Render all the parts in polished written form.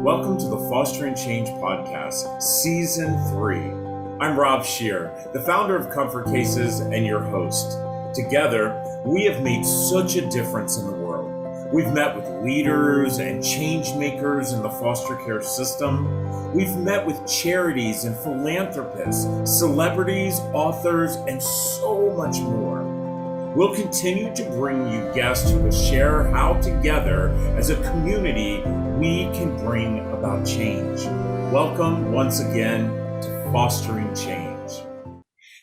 Welcome to the Fostering Change Podcast, Season 3. I'm Rob Scheer, the founder of Comfort Cases and your host. Together, we have made such a difference in the world. We've met with leaders and change makers in the foster care system. We've met with charities and philanthropists, celebrities, authors, and so much more. We'll continue to bring you guests who will share how together as a community we can bring about change. Welcome once again to Fostering Change.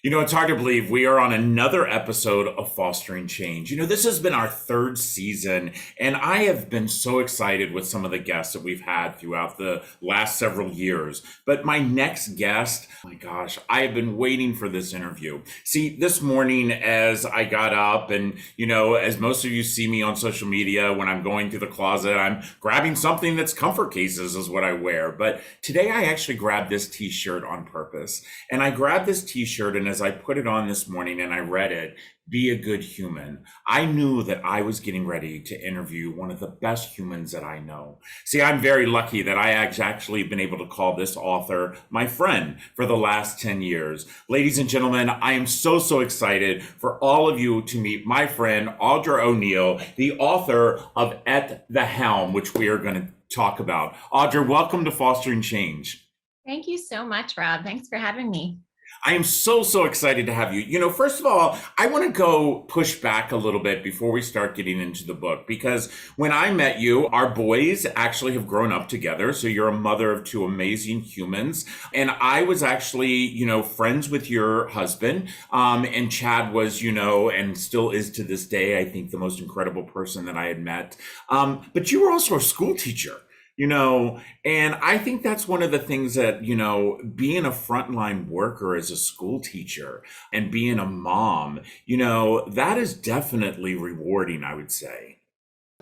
You know, it's hard to believe we are on another episode of Fostering Change. You know, this has been our third season, and I have been so excited with some of the guests that we've had throughout the last several years. But my next guest, oh my gosh, I have been waiting for this interview. See, this morning as I got up and, you know, as most of you see me on social media, when I'm going to the closet, I'm grabbing something that's Comfort Cases is what I wear. But today I actually grabbed this t-shirt on purpose. And I grabbed this t-shirt, and as I put it on this morning and I read it, "Be a good human," I knew that I was getting ready to interview one of the best humans that I know. See, I'm very lucky that I actually been able to call this author my friend for the last 10 years. Ladies and gentlemen, I am so excited for all of you to meet my friend, Audra O'Neil, the author of At the Helm, which we are going to talk about. Audra, welcome to Fostering Change. Thank you so much, Rob. Thanks for having me. I am so excited to have you. You know, first of all, I want to go push back a little bit before we start getting into the book, because when I met you, our boys actually have grown up together. So you're a mother of two amazing humans. And I was actually, you know, friends with your husband. And Chad was, you know, and still is to this day, I think, the most incredible person that I had met. But you were also a school teacher. You know, and I think that's one of the things that, you know, being a frontline worker as a school teacher and being a mom, you know, that is definitely rewarding, I would say.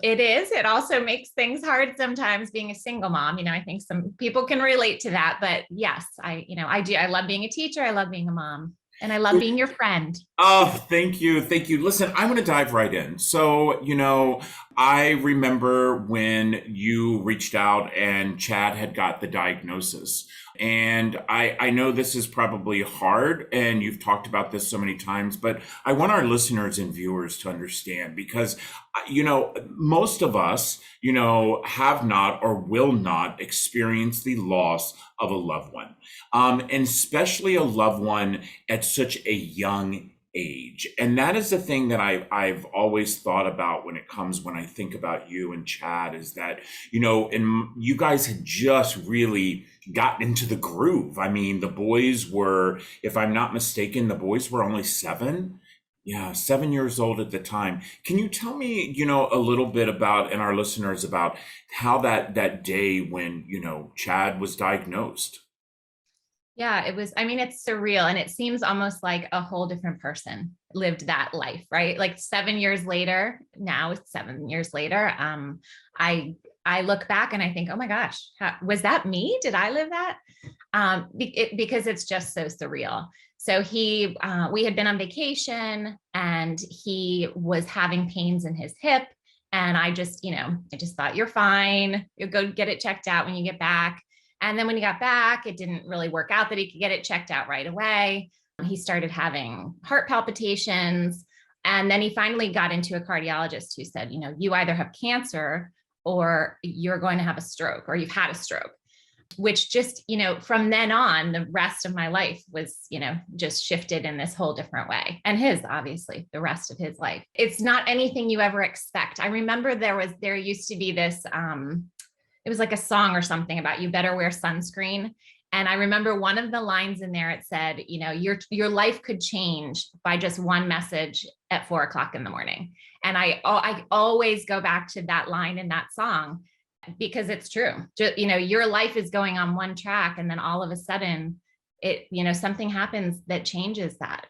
It is. It also makes things hard sometimes being a single mom. You know, I think some people can relate to that, but yes, I do. I love being a teacher. I love being a mom. And I love being your friend. Oh, thank you. Thank you. Listen, I'm going to dive right in. So, you know, I remember when you reached out and Chad had got the diagnosis. And I know this is probably hard, and you've talked about this so many times, but I want our listeners and viewers to understand, because, you know, most of us, you know, have not or will not experience the loss of a loved one, and especially a loved one at such a young age. And that is the thing that I've always thought about when I think about you and Chad, is that, you know, and you guys had just really gotten into the groove. I mean, the boys were, if I'm not mistaken, the boys were only 7. Yeah, 7 years old at the time. Can you tell me, you know, a little bit about, and our listeners, about how that day when, you know, Chad was diagnosed? Yeah, it was, I mean, it's surreal. And it seems almost like a whole different person lived that life, right? Like 7 years later, now it's 7 years later. I look back and I think, oh my gosh, was that me? Did I live that? Because it's just so surreal. So we had been on vacation and he was having pains in his hip. And I just thought, you're fine. You'll go get it checked out when you get back. And then when he got back, it didn't really work out that he could get it checked out right away. He started having heart palpitations. And then he finally got into a cardiologist who said, you know, you either have cancer or you're going to have a stroke, or you've had a stroke, which just, you know, from then on, the rest of my life was, you know, just shifted in this whole different way. And his, obviously, the rest of his life. It's not anything you ever expect. I remember there used to be this, it was like a song or something about you better wear sunscreen. And I remember one of the lines in there, it said, you know, your life could change by just one message at 4:00 in the morning. And I always go back to that line in that song, because it's true. You know, your life is going on one track, and then all of a sudden something happens that changes that.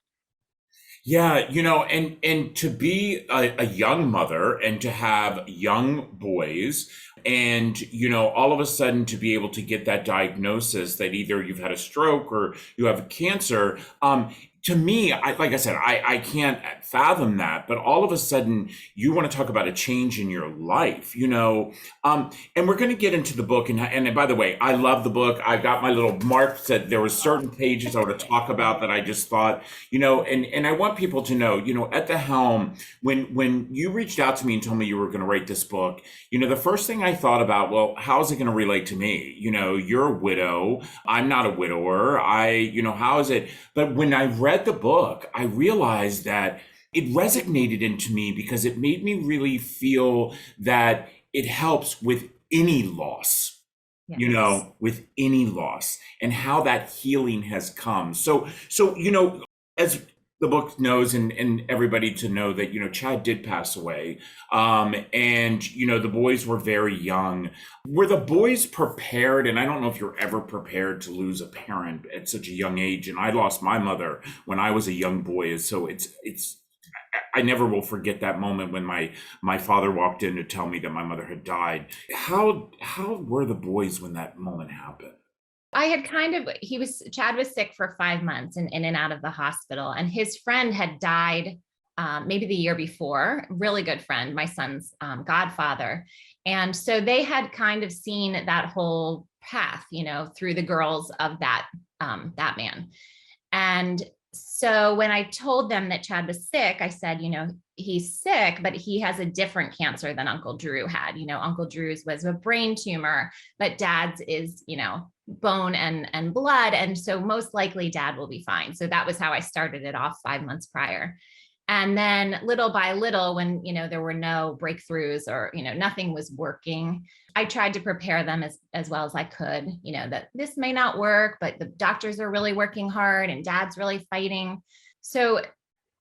Yeah, you know, and to be a young mother and to have young boys, and, you know, all of a sudden to be able to get that diagnosis that either you've had a stroke or you have cancer, to me, like I said, I can't fathom that, but all of a sudden you want to talk about a change in your life, and we're going to get into the book. And by the way, I love the book. I got my little marks that there were certain pages I want to talk about that I just thought, and I want people to know, at the Helm, when you reached out to me and told me you were going to write this book, the first thing I thought about, well, how is it going to relate to me? You're a widow. I'm not a widower. How is it? But when I read the book, I realized that it resonated into me because it made me really feel that it helps with any loss, with any loss and how that healing has come. So, as the book knows and everybody to know that, Chad did pass away. And, the boys were very young. Were the boys prepared? And I don't know if you're ever prepared to lose a parent at such a young age. And I lost my mother when I was a young boy. So I never will forget that moment when my father walked in to tell me that my mother had died. How were the boys when that moment happened? I had Chad was sick for 5 months and in and out of the hospital, and his friend had died maybe the year before, really good friend, my son's godfather. And so they had kind of seen that whole path, through the girls of that man. And so when I told them that Chad was sick, I said, he's sick, but he has a different cancer than Uncle Drew had. Uncle Drew's was a brain tumor, but Dad's is, bone and blood. And so most likely Dad will be fine. So that was how I started it off 5 months prior. And then little by little, when, there were no breakthroughs or, nothing was working, I tried to prepare them as well as I could, that this may not work, but the doctors are really working hard and Dad's really fighting. So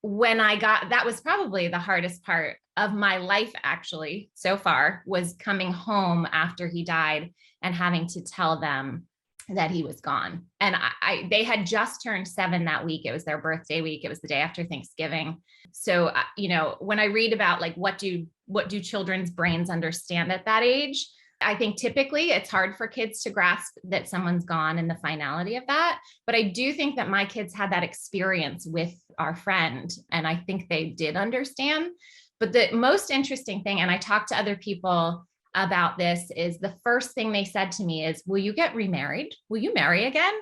when that was probably the hardest part of my life, actually, so far, was coming home after he died and having to tell them that he was gone. And they had just turned 7 that week. It was their birthday week. It was the day after Thanksgiving. So, when I read about like, what do children's brains understand at that age? I think typically it's hard for kids to grasp that someone's gone and the finality of that. But I do think that my kids had that experience with our friend, and I think they did understand. But the most interesting thing, and I talked to other people about this, is the first thing they said to me is, will you get remarried? Will you marry again?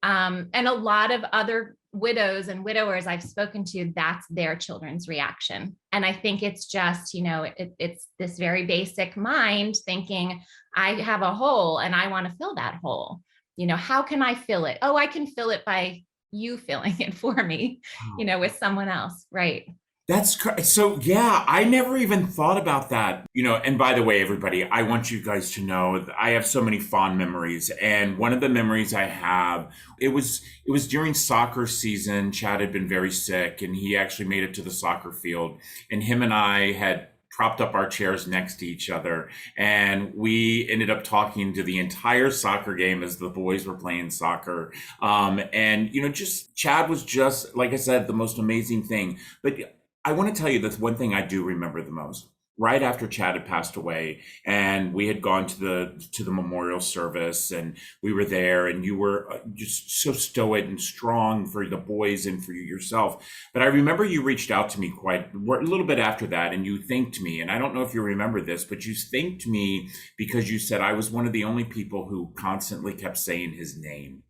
And a lot of other widows and widowers I've spoken to, that's their children's reaction. And I think it's just, it's this very basic mind thinking, I have a hole and I want to fill that hole. How can I fill it? Oh, I can fill it by you filling it for me, with someone else. Right. That's so, yeah, I never even thought about that. And by the way, everybody, I want you guys to know that I have so many fond memories. And one of the memories I have, it was during soccer season. Chad had been very sick and he actually made it to the soccer field, and him and I had propped up our chairs next to each other. And we ended up talking to the entire soccer game as the boys were playing soccer. And, just Chad was just, like I said, the most amazing thing. But I want to tell you this one thing I do remember the most. Right after Chad had passed away, and we had gone to the memorial service, and we were there, and you were just so stoic and strong for the boys and for yourself. But I remember you reached out to me quite a little bit after that, and you thanked me. And I don't know if you remember this, but you thanked me because you said I was one of the only people who constantly kept saying his name.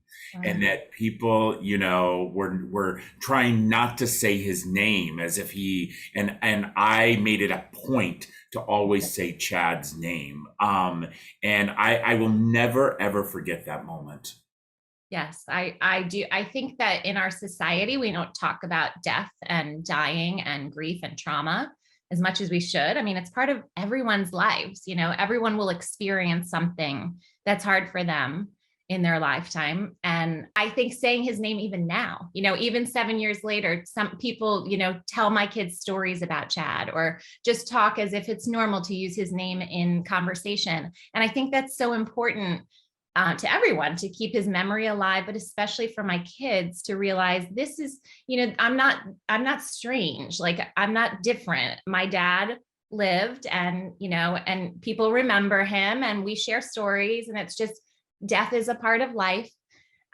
And that people, were trying not to say his name as if and I made it a point to always say Chad's name. And I will never, ever forget that moment. Yes, I do. I think that in our society, we don't talk about death and dying and grief and trauma as much as we should. I mean, it's part of everyone's lives. Everyone will experience something that's hard for them in their lifetime. And I think saying his name even now, even 7 years later, some people, tell my kids stories about Chad or just talk as if it's normal to use his name in conversation. And I think that's so important to everyone to keep his memory alive, but especially for my kids to realize this is, I'm not strange. Like, I'm not different. My dad lived and people remember him and we share stories, and it's just, death is a part of life.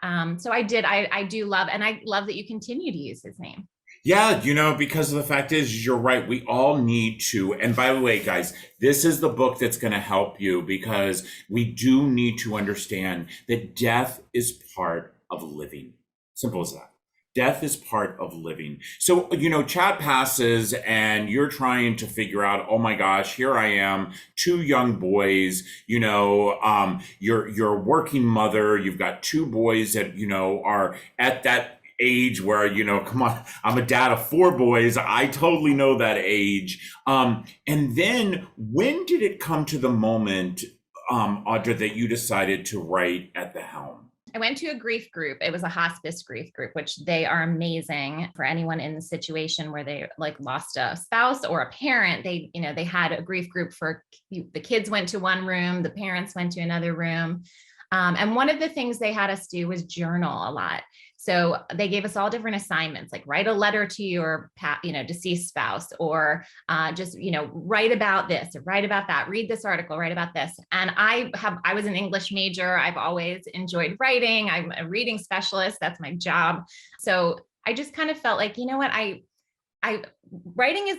So I do love, and I love that you continue to use his name. Yeah, because the fact is, you're right. We all need to. And by the way, guys, this is the book that's going to help you, because we do need to understand that death is part of living. Simple as that. Death is part of living. So, chat passes and you're trying to figure out, oh my gosh, here I am, two young boys, you're a working mother. You've got two boys that, are at that age where, come on, I'm a dad of four boys. I totally know that age. And then when did it come to the moment, Audra, that you decided to write at the Helm? I went to a grief group. It was a hospice grief group, which they are amazing for anyone in the situation where they lost a spouse or a parent. They had a grief group for the kids went to one room, the parents went to another room. And one of the things they had us do was journal a lot. So they gave us all different assignments, like write a letter to your, deceased spouse, or just, write about this, or write about that, read this article, write about this. And I was an English major. I've always enjoyed writing. I'm a reading specialist. That's my job. So I just kind of felt like, writing is,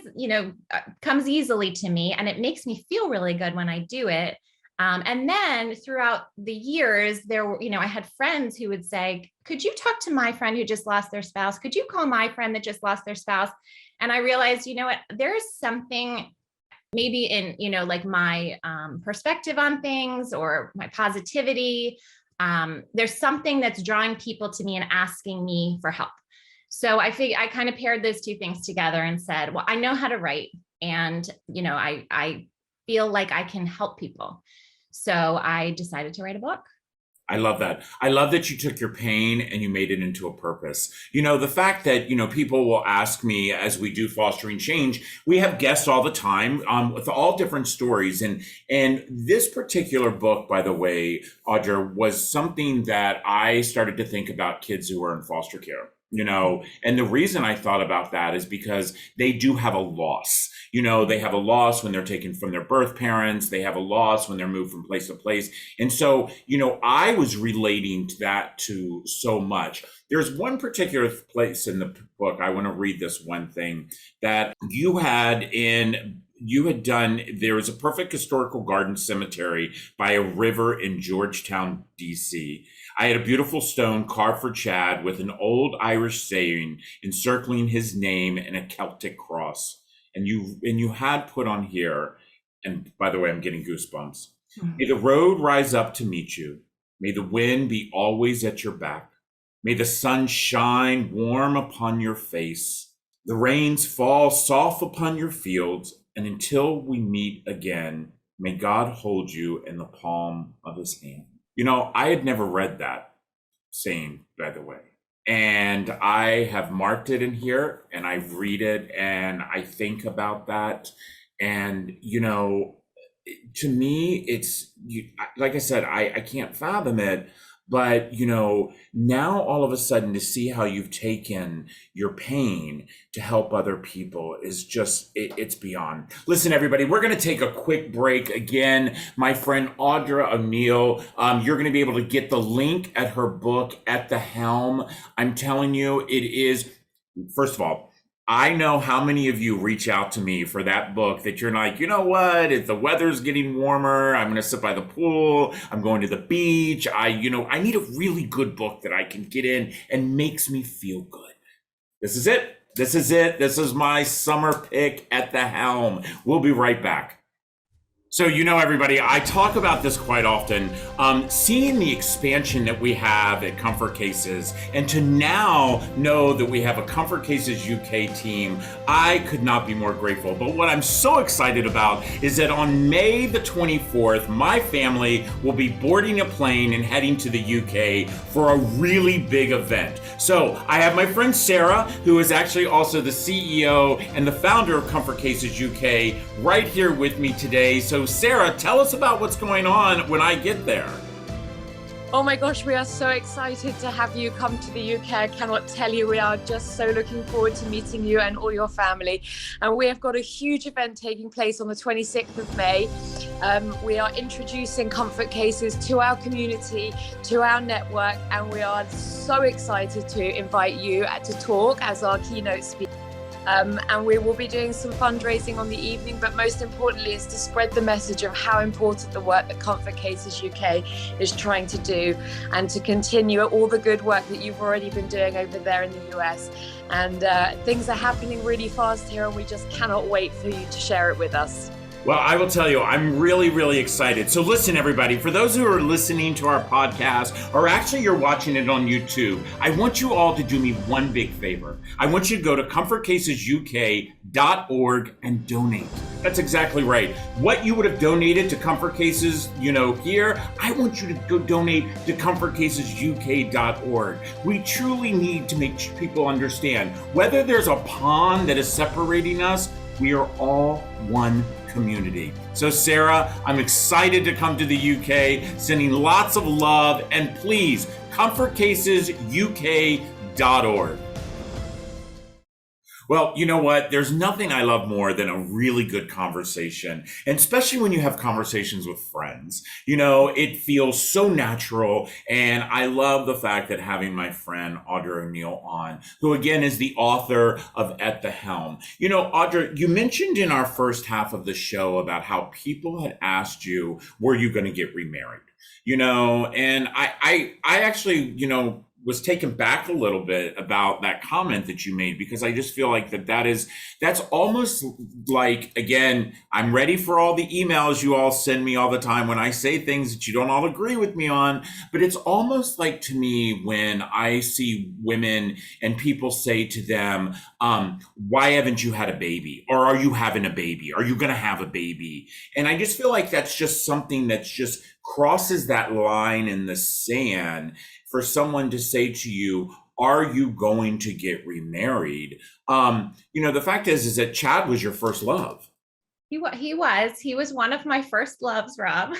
comes easily to me, and it makes me feel really good when I do it. And then throughout the years, there were, I had friends who would say, could you talk to my friend who just lost their spouse? Could you call my friend that just lost their spouse? And I realized, there's something maybe in, my perspective on things, or my positivity. There's something that's drawing people to me and asking me for help. So I kind of paired those two things together and said, well, I know how to write, and, I feel like I can help people. So I decided to write a book. I love that. I love that you took your pain and you made it into a purpose. The fact that, people will ask me, as we do Fostering Change, we have guests all the time with all different stories. And this particular book, by the way, Audra, was something that I started to think about kids who are in foster care. And the reason I thought about that is because they do have a loss. They have a loss when they're taken from their birth parents. They have a loss when they're moved from place to place. And so, I was relating to that to so much. There's one particular place in the book, I want to read this one thing that you had done. There was a perfect historical garden cemetery by a river in Georgetown, DC. I had a beautiful stone carved for Chad with an old Irish saying encircling his name and a Celtic cross. And you had put on here, and by the way, I'm getting goosebumps. Mm-hmm. May the road rise up to meet you. May the wind be always at your back. May the sun shine warm upon your face. The rains fall soft upon your fields. And until we meet again, may God hold you in the palm of his hand. I had never read that saying, by the way. And I have marked it in here, and I read it and I think about that. And, to me, it's, like I said, I can't fathom it. But, now all of a sudden to see how you've taken your pain to help other people is just, it's beyond. Listen, everybody, we're going to take a quick break. Again, my friend Audra O'Neil, you're going to be able to get the link at her book, At the Helm. I'm telling you, it is, first of all, I know how many of you reach out to me for that book that you're like, you know what, if the weather's getting warmer, I'm going to sit by the pool, I'm going to the beach. I need a really good book that I can get in and makes me feel good. This is it. This is my summer pick, At the Helm. We'll be right back. So, everybody, I talk about this quite often, seeing the expansion that we have at Comfort Cases, and to now know that we have a Comfort Cases UK team, I could not be more grateful. But what I'm so excited about is that on May the 24th, my family will be boarding a plane and heading to the UK for a really big event. So I have my friend Sarah, who is actually also the CEO and the founder of Comfort Cases UK, right here with me today. So Sarah, tell us about what's going on when I get there. Oh my gosh, we are so excited to have you come to the UK. I cannot tell you, we are just so looking forward to meeting you and all your family. And we have got a huge event taking place on the 26th of May. We are introducing Comfort Cases to our community, to our network, and we are so excited to invite you to talk as our keynote speaker. And we will be doing some fundraising on the evening, but most importantly is to spread the message of how important the work that Comfort Cases UK is trying to do, and to continue all the good work that you've already been doing over there in the US. And things are happening really fast here, and we just cannot wait for you to share it with us. Well, I will tell you, I'm really, really excited. So listen, everybody, for those who are listening to our podcast, or actually you're watching it on YouTube, I want you all to do me one big favor. I want you to go to comfortcasesuk.org and donate. That's exactly right. What you would have donated to Comfort Cases, here, I want you to go donate to comfortcasesuk.org. We truly need to make people understand, whether there's a pond that is separating us, we are all one community. So Sarah, I'm excited to come to the UK, sending lots of love, and please, comfortcasesuk.org. Well, you know what? There's nothing I love more than a really good conversation, and especially when you have conversations with friends. It feels so natural, and I love the fact that having my friend Audra O'Neil on, who again is the author of At the Helm. Audra, you mentioned in our first half of the show about how people had asked you, were you going to get remarried? And I actually, was taken back a little bit about that comment that you made, because I just feel like that's almost like, again, I'm ready for all the emails you all send me all the time when I say things that you don't all agree with me on, but it's almost like, to me, when I see women and people say to them, why haven't you had a baby? Or are you having a baby? Are you going to have a baby? And I just feel like that's just something that's just crosses that line in the sand for someone to say to you, are you going to get remarried? The fact is that Chad was your first love. He was one of my first loves, Rob.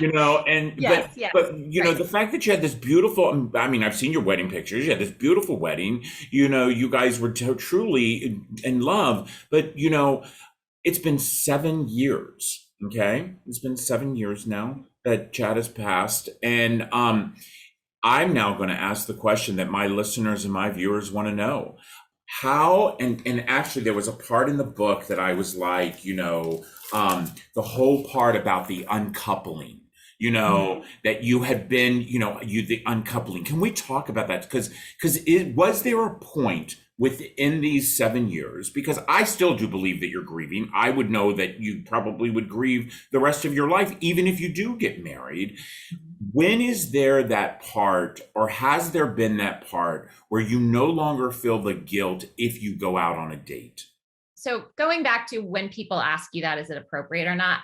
Yes. But the fact that you had this beautiful, I've seen your wedding pictures. You had this beautiful wedding. You guys were truly in love. But it's been 7 years. Okay, it's been 7 years now that Chad has passed, and I'm now going to ask the question that my listeners and my viewers want to know. How, and actually there was a part in the book that I was like, the whole part about the uncoupling, that you had been, the uncoupling. Can we talk about that? Because was there a point within these 7 years, because I still do believe that you're grieving. I would know that you probably would grieve the rest of your life, even if you do get married. When is there that part, or has there been that part, where you no longer feel the guilt if you go out on a date? So going back to when people ask you that, is it appropriate or not?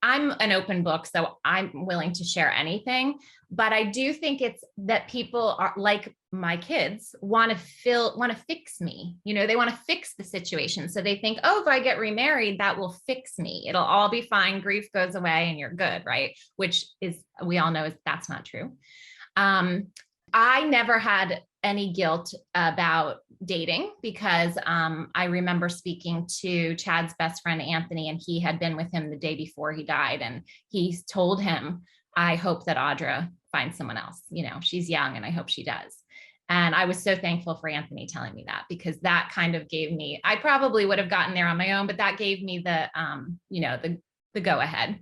I'm an open book, so I'm willing to share anything. But I do think it's that people are, like my kids, want to fix me. They want to fix the situation. So they think, oh, if I get remarried, that will fix me. It'll all be fine. Grief goes away and you're good, right? Which is, we all know that's not true. I never had any guilt about dating, because I remember speaking to Chad's best friend, Anthony, and he had been with him the day before he died. And he told him, I hope that Audra finds someone else. She's young and I hope she does. And I was so thankful for Anthony telling me that, because that kind of gave me, I probably would have gotten there on my own, but that gave me the go ahead.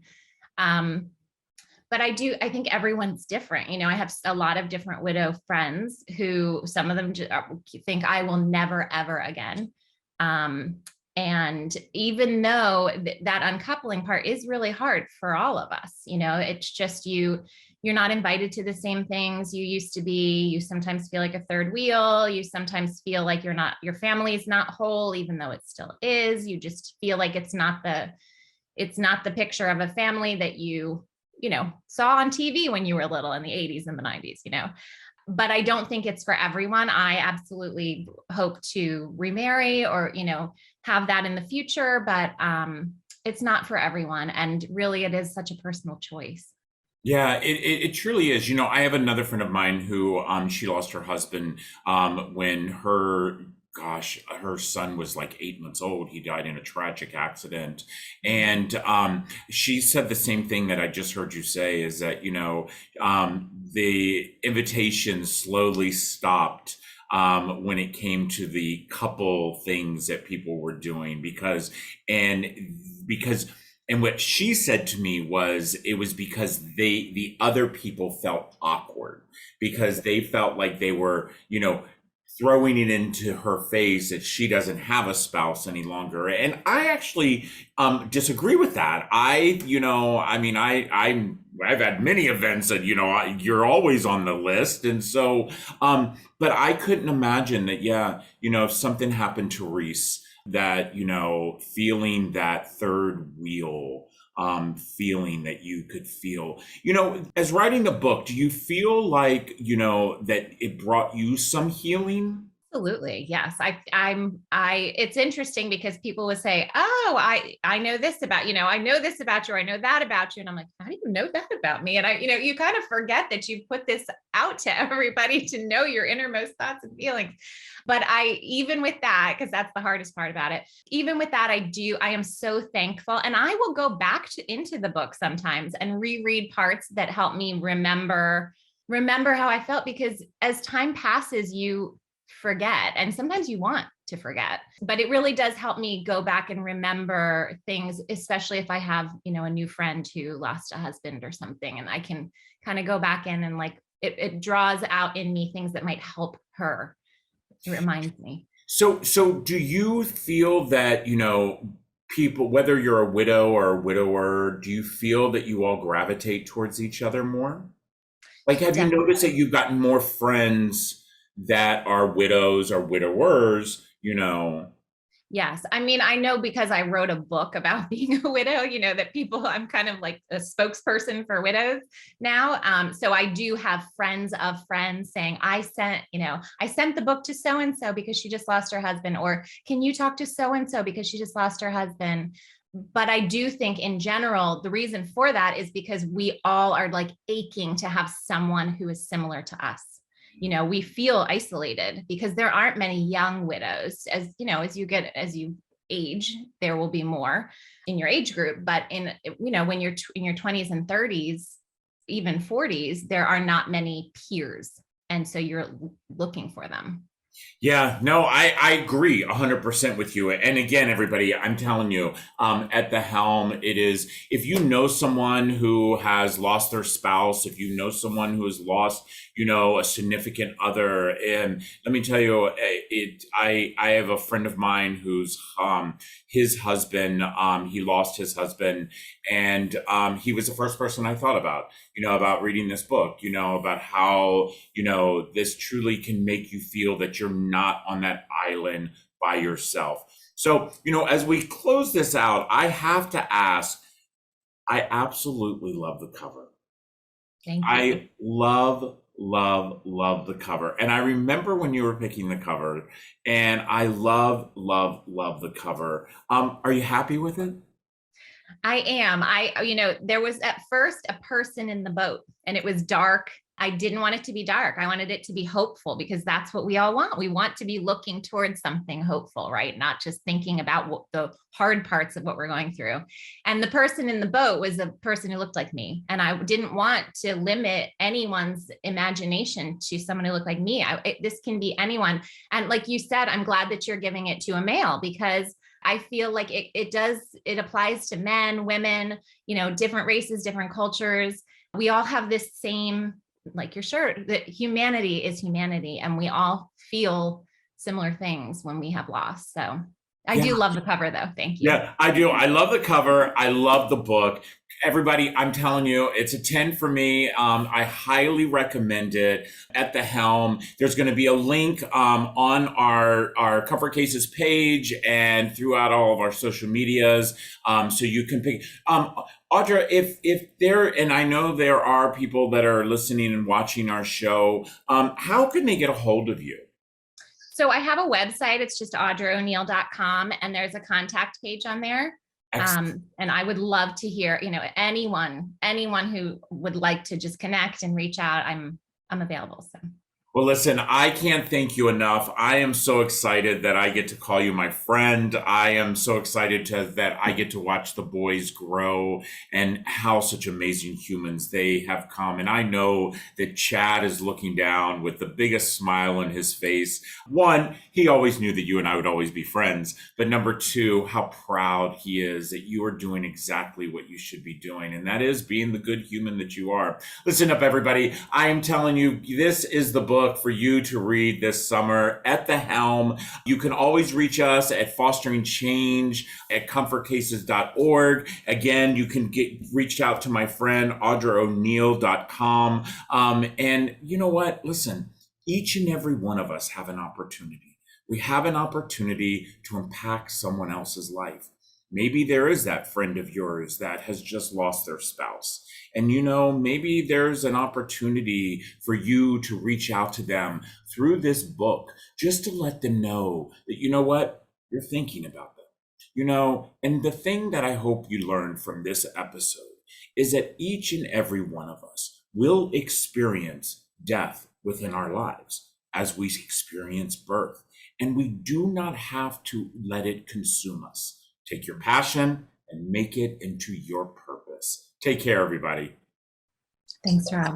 But I think everyone's different. I have a lot of different widow friends who, some of them think I will never, ever again. And even though that uncoupling part is really hard for all of us, it's just you're not invited to the same things you used to be. You sometimes feel like a third wheel. You sometimes feel like your family is not whole, even though it still is. You just feel like it's not the picture of a family that you saw on TV when you were little in the 80s and the 90s, but I don't think it's for everyone. I absolutely hope to remarry or, have that in the future, but it's not for everyone. And really it is such a personal choice. Yeah, it truly is. I have another friend of mine who she lost her husband when her son was like 8 months old. He died in a tragic accident. And she said the same thing that I just heard you say, is that, the invitation slowly stopped when it came to the couple things that people were doing and because and what she said to me was it was because the other people felt awkward because they felt like they were, throwing it into her face that she doesn't have a spouse any longer. And I actually disagree with that. I've had many events that, you're always on the list. And so, but I couldn't imagine that, if something happened to Reese, that, feeling that third wheel, feeling that you could feel, as writing the book, do you feel like, that it brought you some healing? Absolutely. Yes. It's interesting because people would say, oh, I know this about, I know this about you, or I know that about you. And I'm like, how do you know that about me? And you kind of forget that you put this out to everybody to know your innermost thoughts and feelings. But even with that, because that's the hardest part about it, even with that, I am so thankful. And I will go back into the book sometimes and reread parts that help me remember how I felt, because as time passes, you forget. And sometimes you want to forget, but it really does help me go back and remember things, especially if I have, a new friend who lost a husband or something, and I can kind of go back in and it draws out in me things that might help her. It reminds me. So do you feel that, people, whether you're a widow or a widower, do you feel that you all gravitate towards each other more? Like, have you noticed that you've gotten more friends that are widows or widowers, Yes. I mean, I know because I wrote a book about being a widow, that I'm kind of like a spokesperson for widows now. So I do have friends of friends saying, I sent the book to so-and-so because she just lost her husband, or can you talk to so-and-so because she just lost her husband? But I do think in general, the reason for that is because we all are like aching to have someone who is similar to us. We feel isolated because there aren't many young widows. As you age, there will be more in your age group. But when you're in your 20s and 30s, even 40s, there are not many peers. And so you're looking for them. Yeah, no, I agree 100% with you. And again, everybody, I'm telling you, at the Helm, it is, if you know someone who has lost their spouse, if you know someone who has lost, a significant other, and let me tell you, I have a friend of mine who's, his husband, he lost his husband, and, he was the first person I thought about reading this book, about how, this truly can make you feel that you're not on that island by yourself. So, as we close this out, I have to ask, I absolutely love the cover. Thank you. I love the cover. And I remember when you were picking the cover, and I love the cover. Are you happy with it? I am. There was at first a person in the boat and it was dark. I didn't want it to be dark. I wanted it to be hopeful because that's what we all want. We want to be looking towards something hopeful, right? Not just thinking about the hard parts of what we're going through. And the person in the boat was a person who looked like me. And I didn't want to limit anyone's imagination to someone who looked like me. This can be anyone. And like you said, I'm glad that you're giving it to a male because I feel like it applies to men, women, different races, different cultures. We all have this same, like your shirt, that humanity is humanity. And we all feel similar things when we have loss. So I do love the cover though. Thank you. Yeah, I do. I love the cover. I love the book. Everybody, I'm telling you, it's a 10 for me. I highly recommend it. At the Helm, there's going to be a link on our Comfort Cases page and throughout all of our social medias, so you can pick. Audra, if there, and I know there are people that are listening and watching our show, how can they get a hold of you? So I have a website. It's just Audra O'Neil.com, and there's a contact page on there. And I would love to hear, anyone who would like to just connect and reach out. I'm available. So. Well, listen, I can't thank you enough. I am so excited that I get to call you my friend. I am so excited that I get to watch the boys grow and how such amazing humans they have come. And I know that Chad is looking down with the biggest smile on his face. One, he always knew that you and I would always be friends. But number two, how proud he is that you are doing exactly what you should be doing. And that is being the good human that you are. Listen up, everybody. I am telling you, this is the book for you to read this summer at the Helm. You can always reach us at Fostering Change at comfortcases.org. Again, you can reach out to my friend Audra O'Neil.com. And you know what? Listen, each and every one of us have an opportunity. We have an opportunity to impact someone else's life. Maybe there is that friend of yours that has just lost their spouse. And maybe there's an opportunity for you to reach out to them through this book, just to let them know that, you're thinking about them. And the thing that I hope you learned from this episode is that each and every one of us will experience death within our lives as we experience birth. And we do not have to let it consume us. Take your passion and make it into your purpose. Take care, everybody. Thanks, Rob.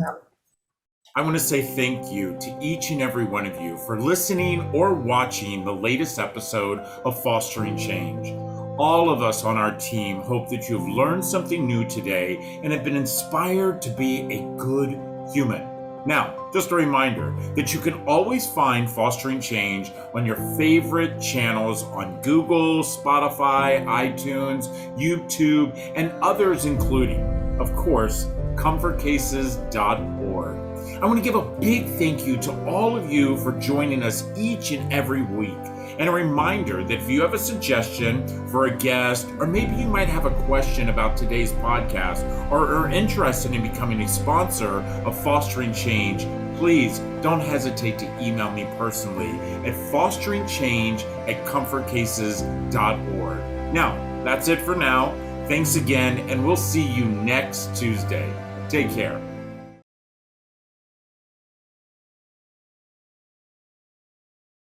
I want to say thank you to each and every one of you for listening or watching the latest episode of Fostering Change. All of us on our team hope that you've learned something new today and have been inspired to be a good human. Now, just a reminder that you can always find Fostering Change on your favorite channels on Google, Spotify, iTunes, YouTube, and others, including, of course, comfortcases.org. I want to give a big thank you to all of you for joining us each and every week. And a reminder that if you have a suggestion for a guest, or maybe you might have a question about today's podcast, or are interested in becoming a sponsor of Fostering Change, please don't hesitate to email me personally at fosteringchange@comfortcases.org. Now, that's it for now. Thanks again, and we'll see you next Tuesday. Take care.